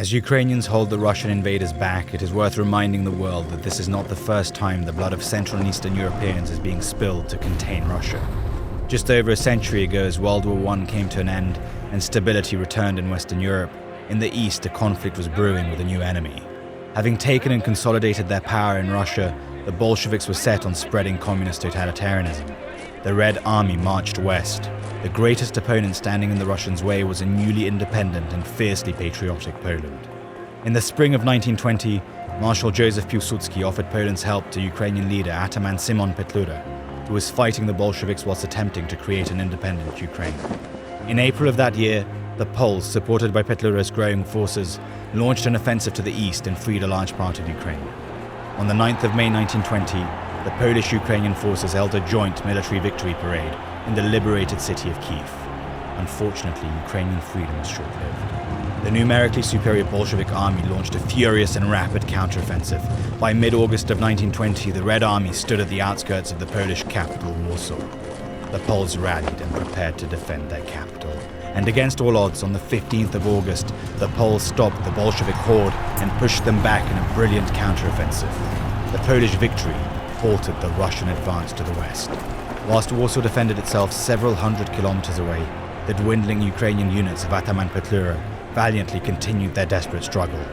As Ukrainians hold the Russian invaders back, it is worth reminding the world that this is not the first time the blood of Central and Eastern Europeans is being spilled to contain Russia. Just over a century ago, as World War I came to an end and stability returned in Western Europe, in the East a conflict was brewing with a new enemy. Having taken and consolidated their power in Russia, the Bolsheviks were set on spreading communist totalitarianism. The Red Army marched west. The greatest opponent standing in the Russians' way was a newly independent and fiercely patriotic Poland. In the spring of 1920, Marshal Joseph Piłsudski offered Poland's help to Ukrainian leader Ataman Szymon Petlura, who was fighting the Bolsheviks whilst attempting to create an independent Ukraine. In April of that year, the Poles, supported by Petlura's growing forces, launched an offensive to the east and freed a large part of Ukraine. On the 9th of May 1920, the Polish-Ukrainian forces held a joint military victory parade in the liberated city of Kyiv. Unfortunately, Ukrainian freedom was short-lived. The numerically superior Bolshevik army launched a furious and rapid counteroffensive. By mid-August of 1920, the Red Army stood at the outskirts of the Polish capital, Warsaw. The Poles rallied and prepared to defend their capital. And against all odds, on the 15th of August, the Poles stopped the Bolshevik horde and pushed them back in a brilliant counteroffensive. The Polish victory halted the Russian advance to the west. Whilst Warsaw defended itself several hundred kilometers away, the dwindling Ukrainian units of Ataman Petlura valiantly continued their desperate struggle.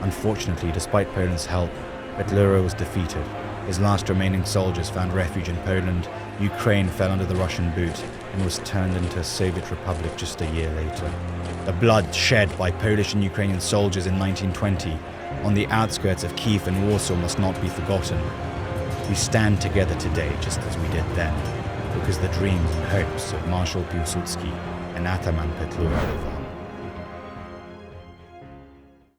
Unfortunately, despite Poland's help, Petlura was defeated. His last remaining soldiers found refuge in Poland. Ukraine fell under the Russian boot and was turned into a Soviet republic just a year later. The blood shed by Polish and Ukrainian soldiers in 1920 on the outskirts of Kyiv and Warsaw must not be forgotten. We stand together today just as we did then, because the dreams and hopes of Marshal Piłsudski and Ataman Petlura live on.